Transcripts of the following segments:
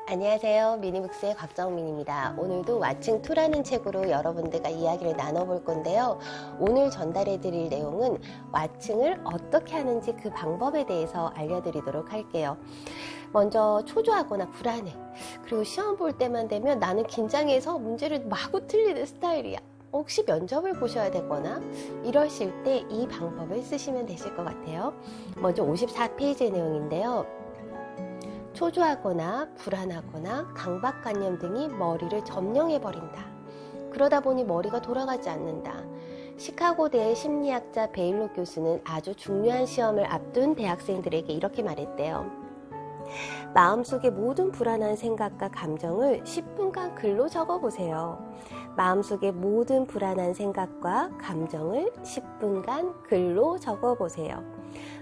안녕하세요. 미니북스의 곽정민입니다. 오늘도 왓칭2라는 책으로 여러분들과 이야기를 나눠볼 건데요. 오늘 전달해 드릴 내용은 왓칭을 어떻게 하는지 그 방법에 대해서 알려드리도록 할게요. 먼저 초조하거나 불안해. 그리고 시험 볼 때만 되면 나는 긴장해서 문제를 마구 틀리는 스타일이야. 혹시 면접을 보셔야 되거나 이러실 때 이 방법을 쓰시면 되실 것 같아요. 먼저 54페이지의 내용인데요. 초조하거나 불안하거나 강박관념 등이 머리를 점령해버린다. 그러다 보니 머리가 돌아가지 않는다. 시카고대의 심리학자 베일로 교수는 아주 중요한 시험을 앞둔 대학생들에게 이렇게 말했대요. 마음속의 모든 불안한 생각과 감정을 10분간 글로 적어보세요. 마음속의 모든 불안한 생각과 감정을 10분간 글로 적어보세요.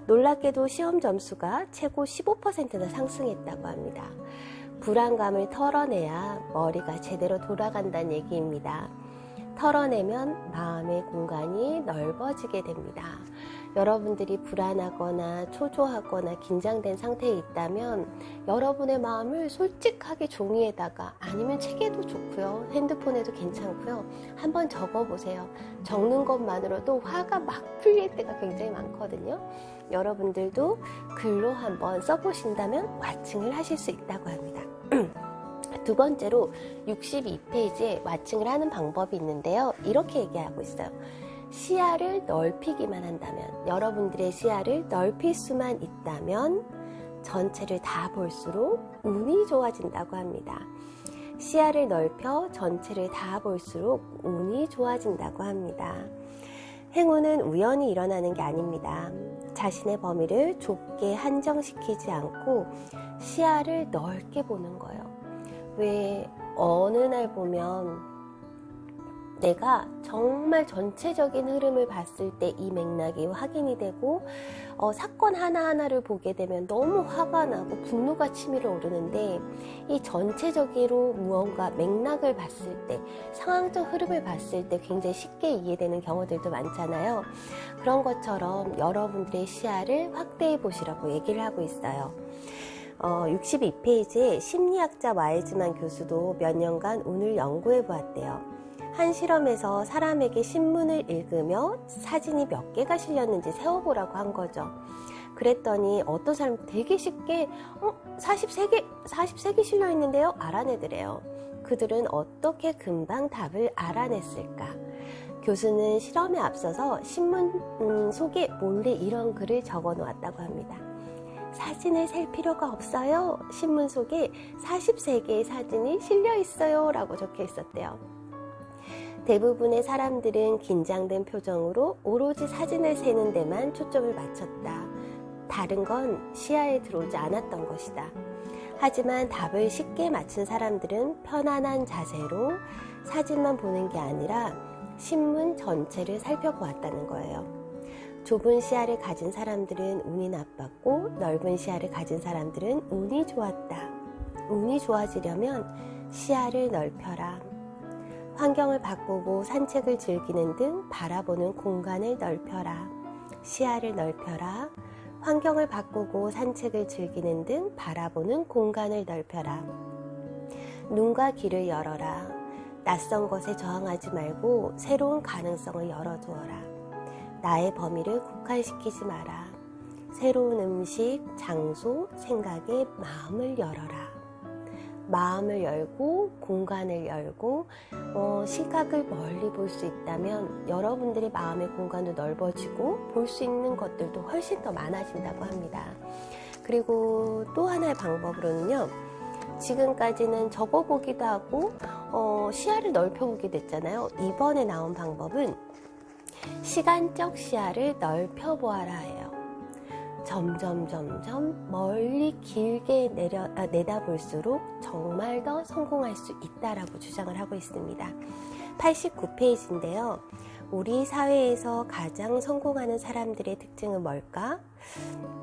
놀랍게도 시험 점수가 최고 15%나 상승했다고 합니다. 불안감을 털어내야 머리가 제대로 돌아간다는 얘기입니다. 털어내면 마음의 공간이 넓어지게 됩니다. 여러분들이 불안하거나 초조하거나 긴장된 상태에 있다면 여러분의 마음을 솔직하게 종이에다가 아니면 책에도 좋고요. 핸드폰에도 괜찮고요. 한번 적어보세요. 적는 것만으로도 화가 막 풀릴 때가 굉장히 많거든요. 여러분들도 글로 한번 써보신다면 왓칭을 하실 수 있다고 합니다. 두 번째로 62페이지에 왓칭을 하는 방법이 있는데요. 이렇게 얘기하고 있어요. 시야를 넓히기만 한다면, 여러분들의 시야를 넓힐 수만 있다면 전체를 다 볼수록 운이 좋아진다고 합니다. 시야를 넓혀 전체를 다 볼수록 운이 좋아진다고 합니다. 행운은 우연히 일어나는 게 아닙니다. 자신의 범위를 좁게 한정시키지 않고 시야를 넓게 보는 거예요. 왜 어느 날 보면 내가 정말 전체적인 흐름을 봤을 때 이 맥락이 확인이 되고 사건 하나하나를 보게 되면 너무 화가 나고 분노가 치밀어 오르는데 이 전체적으로 무언가 맥락을 봤을 때 상황적 흐름을 봤을 때 굉장히 쉽게 이해되는 경우들도 많잖아요. 그런 것처럼 여러분들의 시야를 확대해 보시라고 얘기를 하고 있어요. 62페이지에 심리학자 와이즈만 교수도 몇 년간 운을 연구해 보았대요. 한 실험에서 사람에게 신문을 읽으며 사진이 몇 개가 실렸는지 세어보라고 한 거죠. 그랬더니 어떤 사람 되게 쉽게 43개 실려있는데요? 알아내더래요. 그들은 어떻게 금방 답을 알아냈을까? 교수는 실험에 앞서서 신문 속에 몰래 이런 글을 적어 놓았다고 합니다. 사진을 셀 필요가 없어요. 신문 속에 43개의 사진이 실려 있어요. 라고 적혀 있었대요. 대부분의 사람들은 긴장된 표정으로 오로지 사진을 세는 데만 초점을 맞췄다. 다른 건 시야에 들어오지 않았던 것이다. 하지만 답을 쉽게 맞춘 사람들은 편안한 자세로 사진만 보는 게 아니라 신문 전체를 살펴보았다는 거예요. 좁은 시야를 가진 사람들은 운이 나빴고 넓은 시야를 가진 사람들은 운이 좋았다. 운이 좋아지려면 시야를 넓혀라. 환경을 바꾸고 산책을 즐기는 등 바라보는 공간을 넓혀라. 시야를 넓혀라. 환경을 바꾸고 산책을 즐기는 등 바라보는 공간을 넓혀라. 눈과 귀를 열어라. 낯선 것에 저항하지 말고 새로운 가능성을 열어두어라. 나의 범위를 국한시키지 마라. 새로운 음식, 장소, 생각에 마음을 열어라. 마음을 열고 공간을 열고 시각을 멀리 볼 수 있다면 여러분들의 마음의 공간도 넓어지고 볼 수 있는 것들도 훨씬 더 많아진다고 합니다. 그리고 또 하나의 방법으로는요. 지금까지는 적어보기도 하고 시야를 넓혀보게 됐잖아요. 이번에 나온 방법은 시간적 시야를 넓혀보아라 해요. 점점 멀리 길게 내다볼수록 정말 더 성공할 수 있다라고 주장을 하고 있습니다. 89페이지인데요. 우리 사회에서 가장 성공하는 사람들의 특징은 뭘까?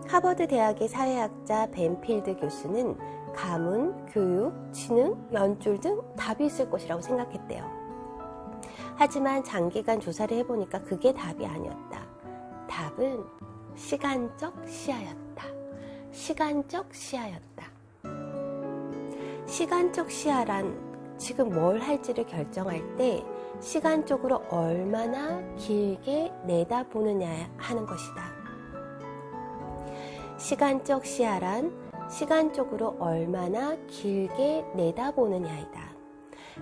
하버드 대학의 사회학자 벤필드 교수는 가문, 교육, 지능, 연줄 등 답이 있을 것이라고 생각했대요. 하지만 장기간 조사를 해보니까 그게 답이 아니었다. 답은 시간적 시야였다. 시간적 시야였다. 시간적 시야란 지금 뭘 할지를 결정할 때 시간적으로 얼마나 길게 내다보느냐 하는 것이다. 시간적 시야란 시간적으로 얼마나 길게 내다보느냐이다.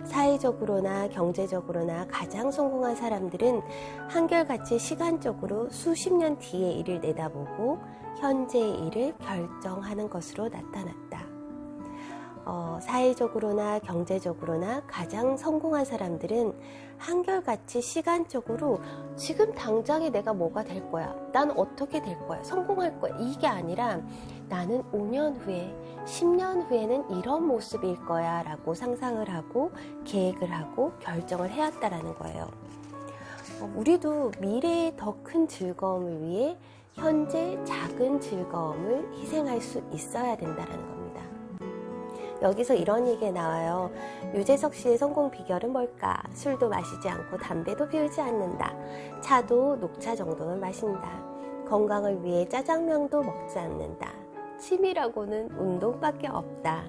사회적으로나 경제적으로나 가장 성공한 사람들은 한결같이 시간적으로 수십 년 뒤의 일을 내다보고 현재의 일을 결정하는 것으로 나타났다. 사회적으로나 경제적으로나 가장 성공한 사람들은 한결같이 시간적으로 지금 당장에 내가 뭐가 될 거야, 난 어떻게 될 거야, 성공할 거야, 이게 아니라 나는 5년 후에 10년 후에는 이런 모습일 거야 라고 상상을 하고 계획을 하고 결정을 해왔다라는 거예요. 우리도 미래의 더 큰 즐거움을 위해 현재 작은 즐거움을 희생할 수 있어야 된다는 겁니다. 여기서 이런 얘기가 나와요. 유재석 씨의 성공 비결은 뭘까? 술도 마시지 않고 담배도 피우지 않는다. 차도 녹차 정도는 마신다. 건강을 위해 짜장면도 먹지 않는다. 취미라고는 운동밖에 없다.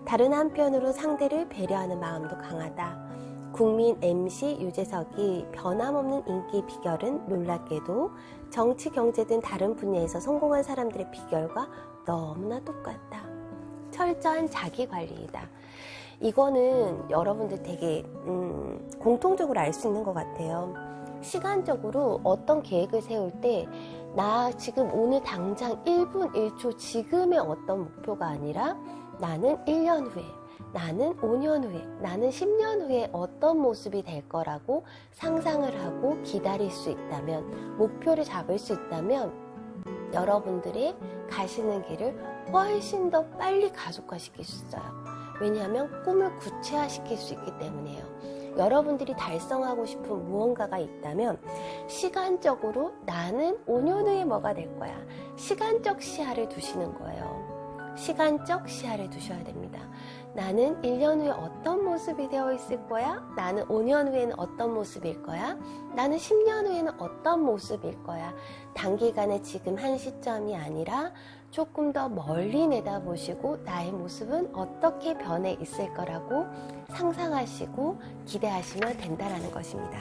다른 한편으로 상대를 배려하는 마음도 강하다. 국민 MC 유재석이 변함없는 인기 비결은 놀랍게도 정치, 경제 등 다른 분야에서 성공한 사람들의 비결과 너무나 똑같다. 철저한 자기관리이다. 이거는 여러분들 되게 공통적으로 알 수 있는 것 같아요. 시간적으로 어떤 계획을 세울 때 나 지금 오늘 당장 1분 1초 지금의 어떤 목표가 아니라 나는 1년 후에, 나는 5년 후에, 나는 10년 후에 어떤 모습이 될 거라고 상상을 하고 기다릴 수 있다면, 목표를 잡을 수 있다면 여러분들이 가시는 길을 훨씬 더 빨리 가속화시킬 수 있어요. 왜냐하면 꿈을 구체화시킬 수 있기 때문이에요. 여러분들이 달성하고 싶은 무언가가 있다면 시간적으로 나는 5년 후에 뭐가 될 거야. 시간적 시야를 두시는 거예요. 시간적 시야를 두셔야 됩니다. 나는 1년 후에 어떤 모습이 되어 있을 거야? 나는 5년 후에는 어떤 모습일 거야? 나는 10년 후에는 어떤 모습일 거야? 단기간에 지금 한 시점이 아니라 조금 더 멀리 내다보시고 나의 모습은 어떻게 변해 있을 거라고 상상하시고 기대하시면 된다는 것입니다.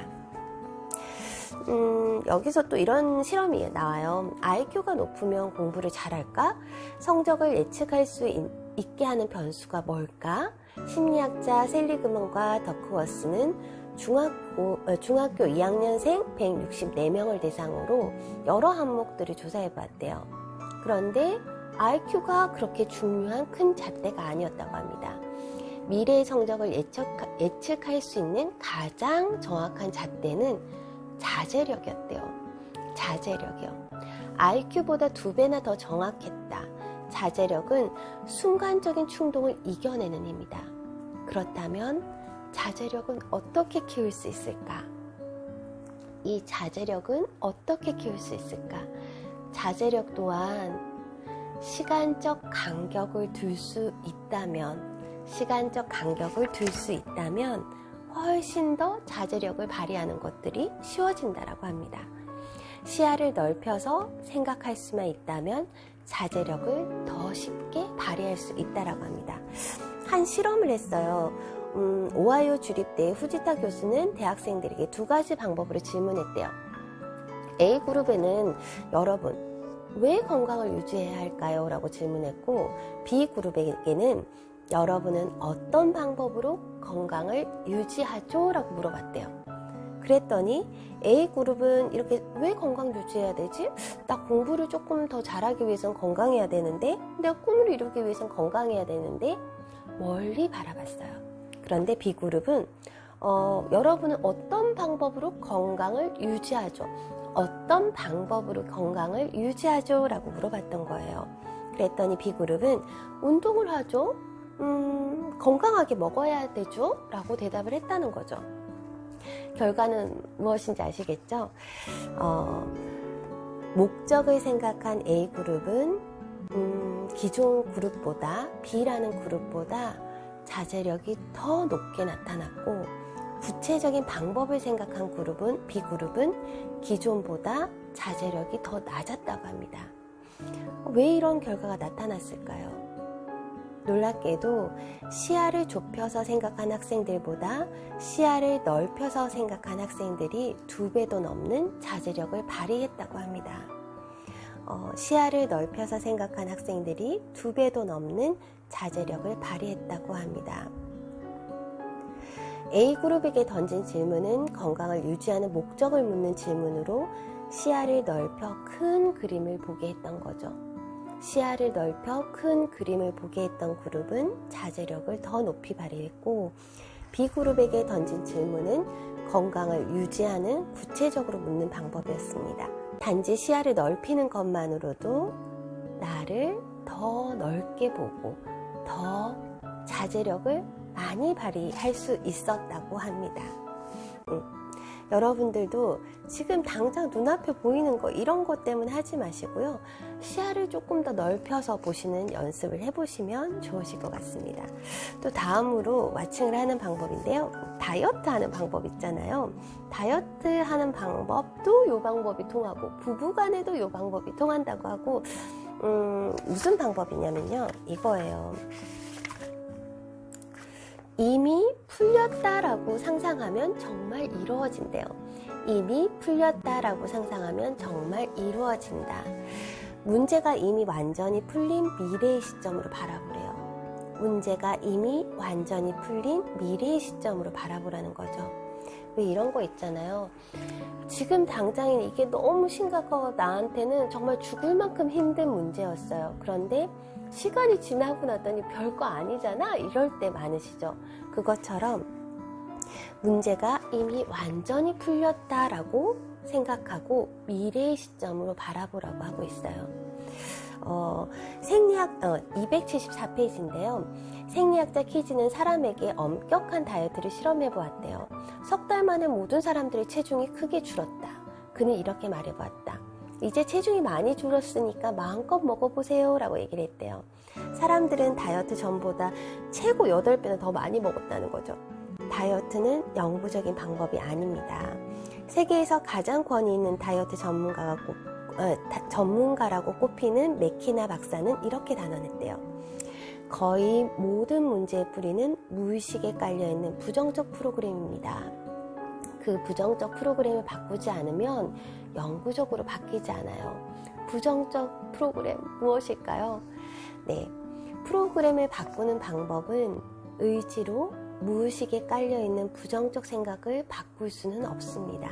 여기서 또 이런 실험이 나와요. IQ가 높으면 공부를 잘할까? 성적을 예측할 수 있게 하는 변수가 뭘까? 심리학자 셀리그먼과 더크워스는 중학교 2학년생 164명을 대상으로 여러 항목들을 조사해 봤대요. 그런데 IQ가 그렇게 중요한 큰 잣대가 아니었다고 합니다. 미래의 성적을 예측할 수 있는 가장 정확한 잣대는 자제력이었대요. 자제력이요. IQ보다 2배나 더 정확했다. 자제력은 순간적인 충동을 이겨내는 힘이다. 그렇다면 자제력은 어떻게 키울 수 있을까? 이 자제력은 어떻게 키울 수 있을까? 자제력 또한 시간적 간격을 둘 수 있다면, 훨씬 더 자제력을 발휘하는 것들이 쉬워진다라고 합니다. 시야를 넓혀서 생각할 수만 있다면 자제력을 더 쉽게 발휘할 수 있다라고 합니다. 한 실험을 했어요. 오하이오 주립대의 후지타 교수는 대학생들에게 2가지 방법으로 질문했대요. A그룹에는 여러분, 왜 건강을 유지해야 할까요? 라고 질문했고, B그룹에게는 여러분은 어떤 방법으로 건강을 유지하죠? 라고 물어봤대요. 그랬더니 A그룹은 이렇게 왜 건강 유지해야 되지? 나 공부를 조금 더 잘하기 위해선 건강해야 되는데, 내가 꿈을 이루기 위해선 건강해야 되는데, 멀리 바라봤어요. 그런데 B그룹은 여러분은 어떤 방법으로 건강을 유지하죠? 어떤 방법으로 건강을 유지하죠? 라고 물어봤던 거예요. 그랬더니 B그룹은 운동을 하죠? 건강하게 먹어야 되죠? 라고 대답을 했다는 거죠. 결과는 무엇인지 아시겠죠? 목적을 생각한 A그룹은 기존 그룹보다, B라는 그룹보다 자제력이 더 높게 나타났고, 구체적인 방법을 생각한 그룹은, B그룹은 기존보다 자제력이 더 낮았다고 합니다. 왜 이런 결과가 나타났을까요? 놀랍게도 시야를 좁혀서 생각한 학생들보다 시야를 넓혀서 생각한 학생들이 2배도 넘는 자제력을 발휘했다고 합니다. 시야를 넓혀서 생각한 학생들이 2배도 넘는 자제력을 발휘했다고 합니다. A그룹에게 던진 질문은 건강을 유지하는 목적을 묻는 질문으로 시야를 넓혀 큰 그림을 보게 했던 거죠. 시야를 넓혀 큰 그림을 보게 했던 그룹은 자제력을 더 높이 발휘했고, B그룹에게 던진 질문은 건강을 유지하는 구체적으로 묻는 방법이었습니다. 단지 시야를 넓히는 것만으로도 나를 더 넓게 보고 더 자제력을 많이 발휘할 수 있었다고 합니다. 여러분들도 지금 당장 눈앞에 보이는 거 이런 것 때문에 하지 마시고요. 시야를 조금 더 넓혀서 보시는 연습을 해보시면 좋으실 것 같습니다. 또 다음으로 와칭을 하는 방법인데요. 다이어트 하는 방법 있잖아요. 다이어트 하는 방법도 이 방법이 통하고 부부간에도 이 방법이 통한다고 하고 무슨 방법이냐면요. 이거예요. 이미 풀렸다라고 상상하면 정말 이루어진대요. 이미 풀렸다라고 상상하면 정말 이루어진다. 문제가 이미 완전히 풀린 미래의 시점으로 바라보래요. 문제가 이미 완전히 풀린 미래의 시점으로 바라보라는 거죠. 왜 이런 거 있잖아요. 지금 당장은 이게 너무 심각하고 나한테는 정말 죽을 만큼 힘든 문제였어요. 그런데 시간이 지나고 나더니 별거 아니잖아? 이럴 때 많으시죠? 그것처럼 문제가 이미 완전히 풀렸다라고 생각하고 미래의 시점으로 바라보라고 하고 있어요. 생리학 274페이지인데요. 생리학자 키즈는 사람에게 엄격한 다이어트를 실험해 보았대요. 석 달 만에 모든 사람들의 체중이 크게 줄었다. 그는 이렇게 말해 보았다. 이제 체중이 많이 줄었으니까 마음껏 먹어보세요 라고 얘기를 했대요. 사람들은 다이어트 전보다 최고 8배는 더 많이 먹었다는 거죠. 다이어트는 영구적인 방법이 아닙니다. 세계에서 가장 권위 있는 다이어트 전문가라고 꼽히는 맥키나 박사는 이렇게 단언했대요. 거의 모든 문제의 뿌리는 무의식에 깔려있는 부정적 프로그램입니다. 그 부정적 프로그램을 바꾸지 않으면 영구적으로 바뀌지 않아요. 부정적 프로그램 무엇일까요? 네, 프로그램을 바꾸는 방법은 의지로 무의식에 깔려있는 부정적 생각을 바꿀 수는 없습니다.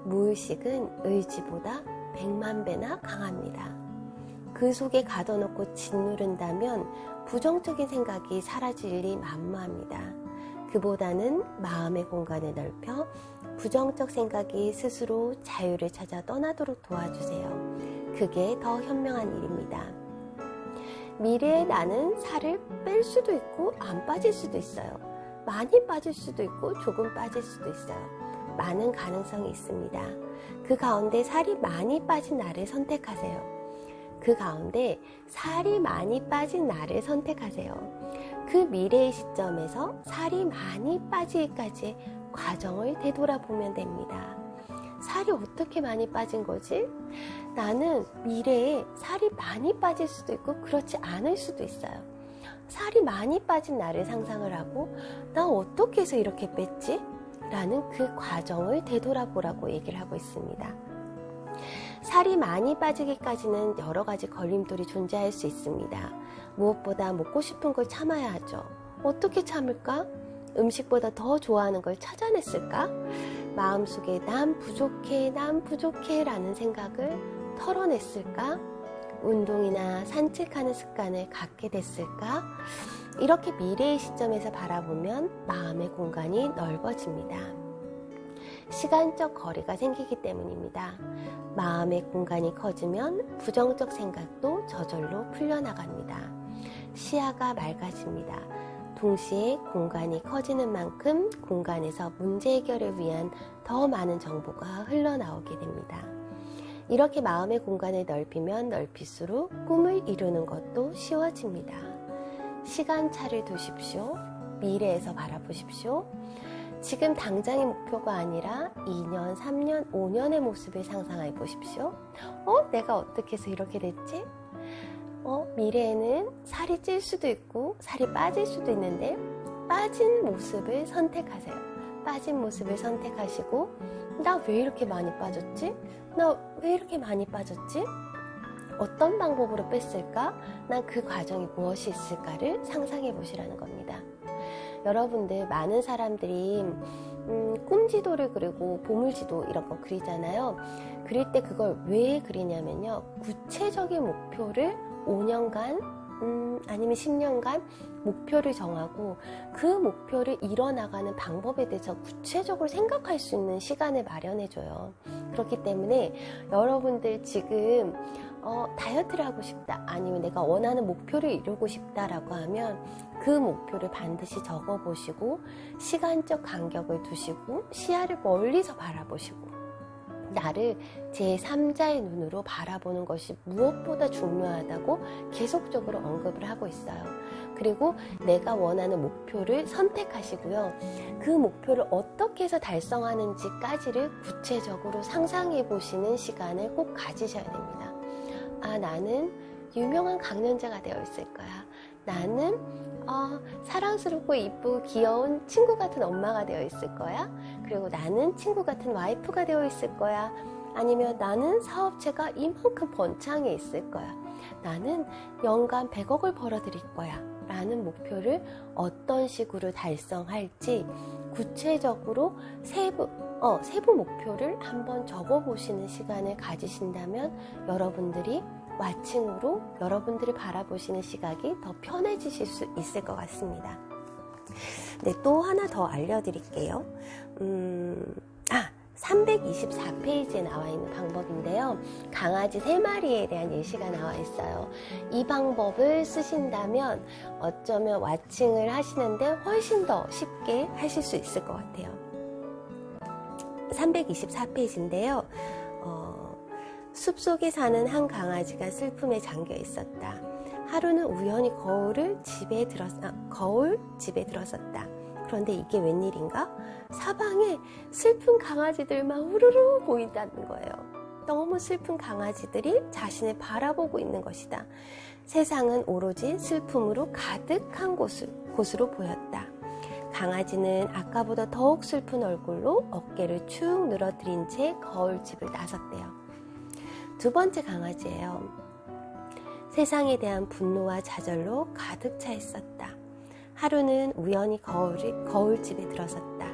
무의식은 의지보다 100만 배나 강합니다. 그 속에 가둬놓고 짓누른다면 부정적인 생각이 사라질 리 만무합니다. 그보다는 마음의 공간을 넓혀 부정적 생각이 스스로 자유를 찾아 떠나도록 도와주세요. 그게 더 현명한 일입니다. 미래의 나는 살을 뺄 수도 있고 안 빠질 수도 있어요. 많이 빠질 수도 있고 조금 빠질 수도 있어요. 많은 가능성이 있습니다. 그 가운데 살이 많이 빠진 나를 선택하세요. 그 가운데 살이 많이 빠진 나를 선택하세요. 그 미래의 시점에서 살이 많이 빠지기까지의 과정을 되돌아보면 됩니다. 살이 어떻게 많이 빠진 거지? 나는 미래에 살이 많이 빠질 수도 있고 그렇지 않을 수도 있어요. 살이 많이 빠진 나를 상상을 하고 나 어떻게 해서 이렇게 뺐지? 라는 그 과정을 되돌아보라고 얘기를 하고 있습니다. 살이 많이 빠지기까지는 여러 가지 걸림돌이 존재할 수 있습니다. 무엇보다 먹고 싶은 걸 참아야 하죠. 어떻게 참을까? 음식보다 더 좋아하는 걸 찾아냈을까? 마음속에 난 부족해 라는 생각을 털어냈을까? 운동이나 산책하는 습관을 갖게 됐을까? 이렇게 미래의 시점에서 바라보면 마음의 공간이 넓어집니다. 시간적 거리가 생기기 때문입니다. 마음의 공간이 커지면 부정적 생각도 저절로 풀려나갑니다. 시야가 맑아집니다. 동시에 공간이 커지는 만큼 공간에서 문제 해결을 위한 더 많은 정보가 흘러나오게 됩니다. 이렇게 마음의 공간을 넓히면 넓힐수록 꿈을 이루는 것도 쉬워집니다. 시간차를 두십시오. 미래에서 바라보십시오. 지금 당장의 목표가 아니라 2년, 3년, 5년의 모습을 상상해 보십시오. 내가 어떻게 해서 이렇게 됐지? 미래에는 살이 찔 수도 있고 살이 빠질 수도 있는데 빠진 모습을 선택하세요. 빠진 모습을 선택하시고 나 왜 이렇게 많이 빠졌지? 나 왜 이렇게 많이 빠졌지? 어떤 방법으로 뺐을까? 난 그 과정이 무엇이 있을까를 상상해 보시라는 겁니다. 여러분들 많은 사람들이 꿈지도를 그리고 보물지도 이런 거 그리잖아요. 그릴 때 그걸 왜 그리냐면요. 구체적인 목표를 5년간 아니면 10년간 목표를 정하고 그 목표를 이뤄나가는 방법에 대해서 구체적으로 생각할 수 있는 시간을 마련해줘요. 그렇기 때문에 여러분들 지금 다이어트를 하고 싶다 아니면 내가 원하는 목표를 이루고 싶다라고 하면 그 목표를 반드시 적어보시고 시간적 간격을 두시고 시야를 멀리서 바라보시고 나를 제3자의 눈으로 바라보는 것이 무엇보다 중요하다고 계속적으로 언급을 하고 있어요. 그리고 내가 원하는 목표를 선택하시고요. 그 목표를 어떻게 해서 달성하는지까지를 구체적으로 상상해 보시는 시간을 꼭 가지셔야 됩니다. 나는 유명한 강연자가 되어 있을 거야. 나는 사랑스럽고 이쁘고 귀여운 친구 같은 엄마가 되어 있을 거야. 그리고 나는 친구 같은 와이프가 되어 있을 거야. 아니면 나는 사업체가 이만큼 번창해 있을 거야. 나는 연간 100억을 벌어들일 거야. 라는 목표를 어떤 식으로 달성할지 구체적으로 세부 목표를 한번 적어보시는 시간을 가지신다면 여러분들이 와칭으로 여러분들을 바라보시는 시각이 더 편해지실 수 있을 것 같습니다. 네, 또 하나 더 알려드릴게요. 324페이지에 나와 있는 방법인데요. 강아지 3마리에 대한 예시가 나와 있어요. 이 방법을 쓰신다면 어쩌면 와칭을 하시는데 훨씬 더 쉽게 하실 수 있을 것 같아요. 324페이지인데요. 숲속에 사는 한 강아지가 슬픔에 잠겨 있었다. 하루는 우연히 거울 집에 들어섰다. 그런데 이게 웬일인가? 사방에 슬픈 강아지들만 우르르 보인다는 거예요. 너무 슬픈 강아지들이 자신을 바라보고 있는 것이다. 세상은 오로지 슬픔으로 가득한 곳으로 보였다. 강아지는 아까보다 더욱 슬픈 얼굴로 어깨를 축 늘어뜨린 채 거울집을 나섰대요. 두 번째 강아지예요. 세상에 대한 분노와 좌절로 가득 차 있었다. 하루는 우연히 거울집에 들어섰다.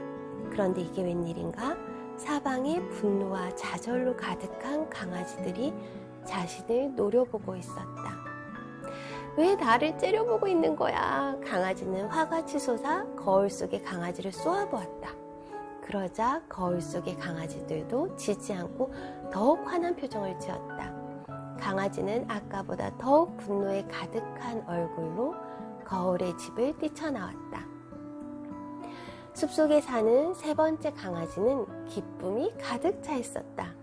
그런데 이게 웬일인가? 사방에 분노와 좌절로 가득한 강아지들이 자신을 노려보고 있었다. 왜 나를 째려보고 있는 거야? 강아지는 화가 치솟아 거울 속에 강아지를 쏘아보았다. 그러자 거울 속의 강아지들도 지지 않고 더욱 환한 표정을 지었다. 강아지는 아까보다 더욱 분노에 가득한 얼굴로 거울의 집을 뛰쳐나왔다. 숲속에 사는 세 번째 강아지는 기쁨이 가득 차 있었다.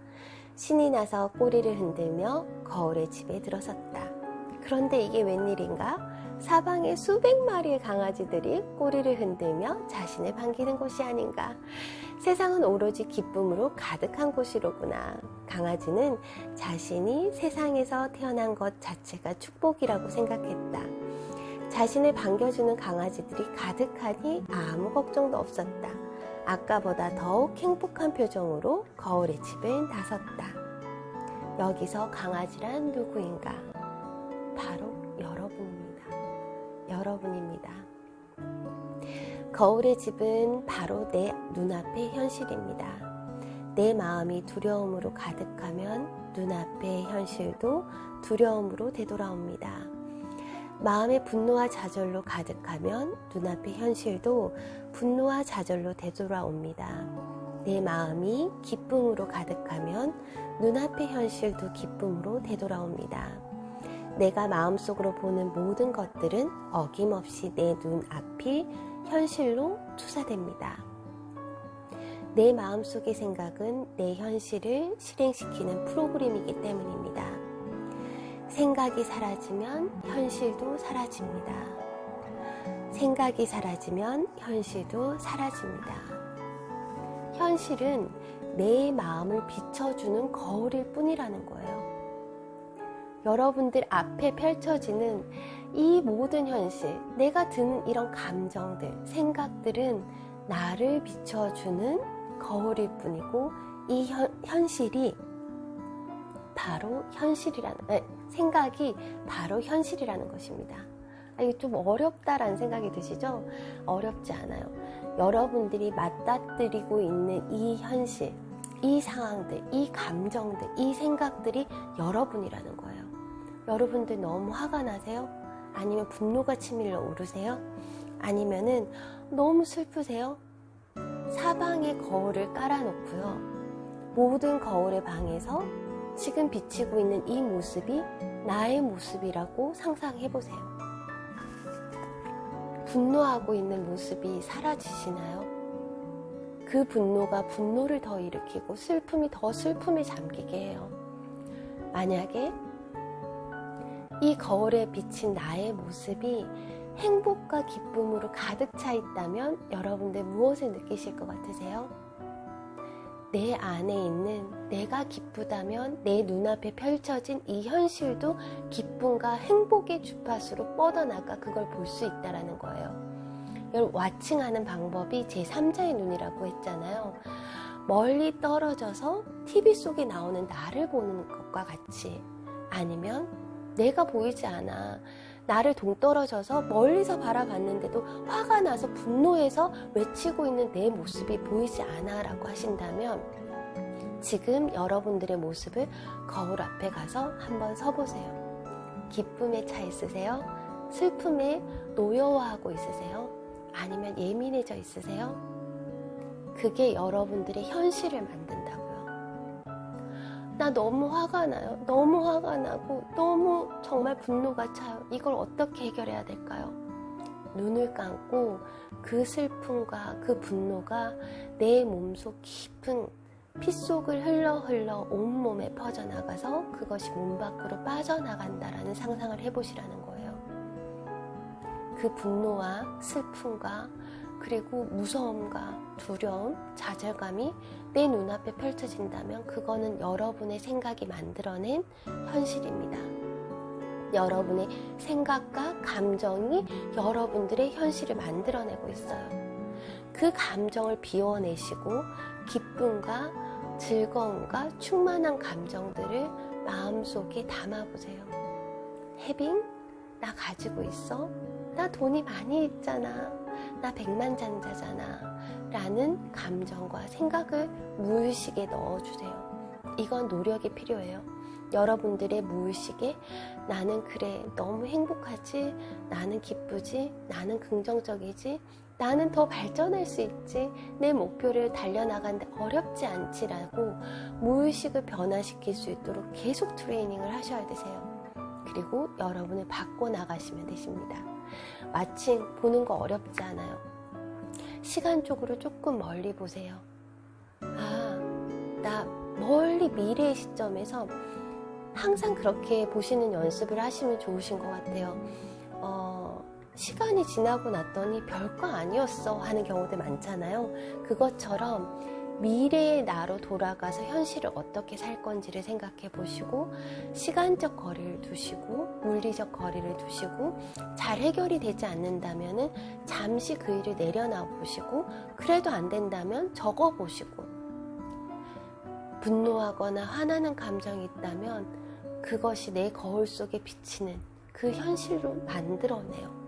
신이 나서 꼬리를 흔들며 거울의 집에 들어섰다. 그런데 이게 웬일인가? 사방에 수백 마리의 강아지들이 꼬리를 흔들며 자신을 반기는 곳이 아닌가. 세상은 오로지 기쁨으로 가득한 곳이로구나. 강아지는 자신이 세상에서 태어난 것 자체가 축복이라고 생각했다. 자신을 반겨주는 강아지들이 가득하니 아무 걱정도 없었다. 아까보다 더욱 행복한 표정으로 거울의 집을 나섰다. 여기서 강아지란 누구인가? 바로 여러분입니다. 거울의 집은 바로 내 눈앞의 현실입니다. 내 마음이 두려움으로 가득하면 눈앞의 현실도 두려움으로 되돌아옵니다. 마음의 분노와 좌절로 가득하면 눈앞의 현실도 분노와 좌절로 되돌아옵니다. 내 마음이 기쁨으로 가득하면 눈앞의 현실도 기쁨으로 되돌아옵니다. 내가 마음속으로 보는 모든 것들은 어김없이 내 눈앞이 현실로 투사됩니다. 내 마음속의 생각은 내 현실을 실행시키는 프로그램이기 때문입니다. 생각이 사라지면 현실도 사라집니다. 생각이 사라지면 현실도 사라집니다. 현실은 내 마음을 비춰주는 거울일 뿐이라는 거예요. 여러분들 앞에 펼쳐지는 이 모든 현실, 내가 드는 이런 감정들, 생각들은 나를 비춰주는 거울일 뿐이고, 이 현실이 바로 생각이 바로 현실이라는 것입니다. 이게 좀 어렵다라는 생각이 드시죠? 어렵지 않아요. 여러분들이 맞닥뜨리고 있는 이 현실, 이 상황들, 이 감정들, 이 생각들이 여러분이라는 거예요. 여러분들 너무 화가 나세요? 아니면 분노가 치밀어 오르세요? 아니면은 너무 슬프세요? 사방에 거울을 깔아놓고요. 모든 거울의 방에서 지금 비치고 있는 이 모습이 나의 모습이라고 상상해보세요. 분노하고 있는 모습이 사라지시나요? 그 분노가 분노를 더 일으키고 슬픔이 더 슬픔에 잠기게 해요. 만약에 이 거울에 비친 나의 모습이 행복과 기쁨으로 가득 차 있다면 여러분들 무엇을 느끼실 것 같으세요? 내 안에 있는 내가 기쁘다면 내 눈앞에 펼쳐진 이 현실도 기쁨과 행복의 주파수로 뻗어나가 그걸 볼 수 있다는 거예요. 여러분, 와칭하는 방법이 제3자의 눈이라고 했잖아요. 멀리 떨어져서 TV 속에 나오는 나를 보는 것과 같이, 아니면 내가 보이지 않아 나를 동떨어져서 멀리서 바라봤는데도 화가 나서 분노해서 외치고 있는 내 모습이 보이지 않아 라고 하신다면, 지금 여러분들의 모습을 거울 앞에 가서 한번 서보세요. 기쁨에 차 있으세요? 슬픔에 노여워하고 있으세요? 아니면 예민해져 있으세요? 그게 여러분들의 현실을 만든다고요. 나 너무 화가 나요. 너무 화가 나고 너무 정말 분노가 차요. 이걸 어떻게 해결해야 될까요? 눈을 감고 그 슬픔과 그 분노가 내 몸속 깊은 피 속을 흘러 온몸에 퍼져나가서 그것이 몸 밖으로 빠져나간다라는 상상을 해보시라는 거예요. 그 분노와 슬픔과 그리고 무서움과 두려움, 좌절감이 내 눈앞에 펼쳐진다면 그거는 여러분의 생각이 만들어낸 현실입니다. 여러분의 생각과 감정이 여러분들의 현실을 만들어내고 있어요. 그 감정을 비워내시고 기쁨과 즐거움과 충만한 감정들을 마음속에 담아보세요. 해빙, 나 가지고 있어? 나 돈이 많이 있잖아. 나 백만장자잖아. 라는 감정과 생각을 무의식에 넣어주세요. 이건 노력이 필요해요. 여러분들의 무의식에 나는 그래, 너무 행복하지, 나는 기쁘지, 나는 긍정적이지, 나는 더 발전할 수 있지, 내 목표를 달려나가는데 어렵지 않지라고 무의식을 변화시킬 수 있도록 계속 트레이닝을 하셔야 되세요. 그리고 여러분을 바꿔나가시면 되십니다. 마침 보는 거 어렵지 않아요. 시간적으로 조금 멀리 보세요. 나 멀리 미래의 시점에서 항상 그렇게 보시는 연습을 하시면 좋으신 것 같아요. 시간이 지나고 났더니 별거 아니었어 하는 경우들 많잖아요. 그것처럼 미래의 나로 돌아가서 현실을 어떻게 살 건지를 생각해 보시고, 시간적 거리를 두시고 물리적 거리를 두시고, 잘 해결이 되지 않는다면 잠시 그 일을 내려놔 보시고, 그래도 안 된다면 적어 보시고, 분노하거나 화나는 감정이 있다면 그것이 내 거울 속에 비치는 그 현실로 만들어내요.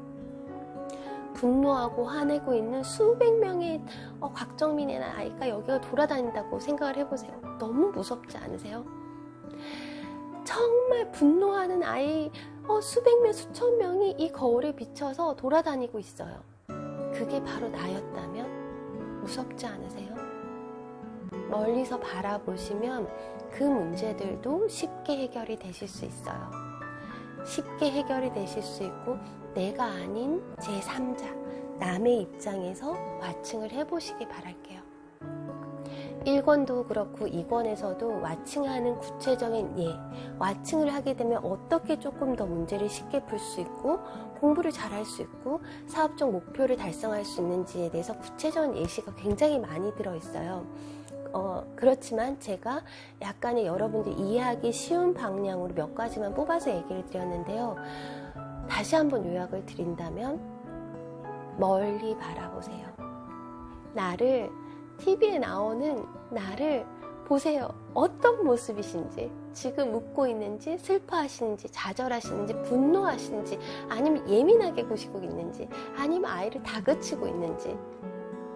분노하고 화내고 있는 수백 명의 곽정민의 아이가 여기가 돌아다닌다고 생각을 해보세요. 너무 무섭지 않으세요? 정말 분노하는 아이 수백 명, 수천 명이 이 거울에 비쳐서 돌아다니고 있어요. 그게 바로 나였다면 무섭지 않으세요? 멀리서 바라보시면 그 문제들도 쉽게 해결이 되실 수 있어요. 쉽게 해결이 되실 수 있고, 내가 아닌 제3자, 남의 입장에서 와칭을 해보시기 바랄게요. 1권도 그렇고 2권에서도 와칭하는 구체적인 와칭을 하게 되면 어떻게 조금 더 문제를 쉽게 풀 수 있고 공부를 잘할 수 있고 사업적 목표를 달성할 수 있는지에 대해서 구체적인 예시가 굉장히 많이 들어있어요. 그렇지만 제가 약간의 여러분들 이해하기 쉬운 방향으로 몇 가지만 뽑아서 얘기를 드렸는데요. 다시 한번 요약을 드린다면 멀리 바라보세요. 나를, TV에 나오는 나를 보세요. 어떤 모습이신지, 지금 웃고 있는지, 슬퍼하시는지, 좌절하시는지, 분노하시는지, 아니면 예민하게 구시고 있는지, 아니면 아이를 다그치고 있는지,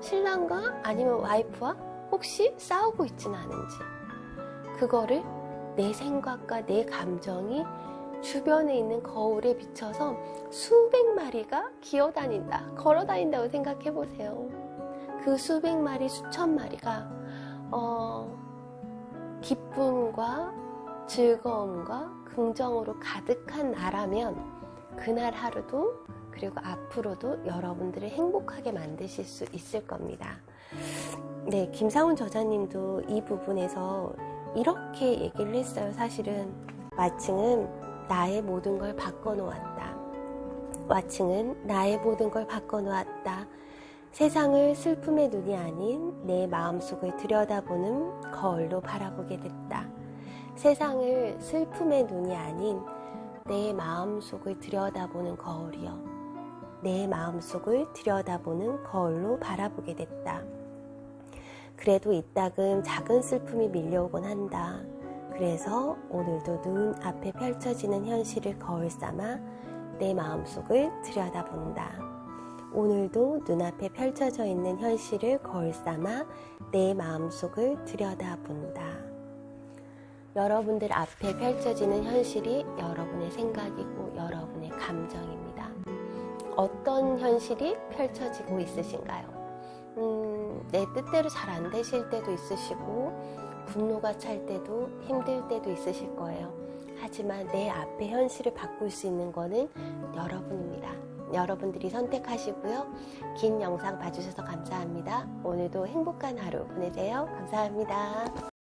신랑과 아니면 와이프와 혹시 싸우고 있지는 않은지, 그거를 내 생각과 내 감정이 주변에 있는 거울에 비춰서 수백 마리가 기어다닌다, 걸어다닌다고 생각해 보세요. 그 수백 마리, 수천 마리가 기쁨과 즐거움과 긍정으로 가득한 나라면 그날 하루도, 그리고 앞으로도 여러분들을 행복하게 만드실 수 있을 겁니다. 네, 김상훈 저자님도 이 부분에서 이렇게 얘기를 했어요. 사실은 와칭은 나의 모든 걸 바꿔놓았다. 와칭은 나의 모든 걸 바꿔놓았다. 세상을 슬픔의 눈이 아닌 내 마음속을 들여다보는 거울로 바라보게 됐다. 세상을 슬픔의 눈이 아닌 내 마음속을 들여다보는 거울이요. 내 마음속을 들여다보는 거울로 바라보게 됐다. 그래도 이따금 작은 슬픔이 밀려오곤 한다. 그래서 오늘도 눈 앞에 펼쳐지는 현실을 거울 삼아 내 마음속을 들여다본다. 오늘도 눈앞에 펼쳐져 있는 현실을 거울 삼아 내 마음속을 들여다본다. 여러분들 앞에 펼쳐지는 현실이 여러분의 생각이고 여러분의 감정입니다. 어떤 현실이 펼쳐지고 있으신가요? 내 뜻대로 잘 안 되실 때도 있으시고 분노가 찰 때도 힘들 때도 있으실 거예요. 하지만 내 앞에 현실을 바꿀 수 있는 거는 여러분입니다. 여러분들이 선택하시고요. 긴 영상 봐주셔서 감사합니다. 오늘도 행복한 하루 보내세요. 감사합니다.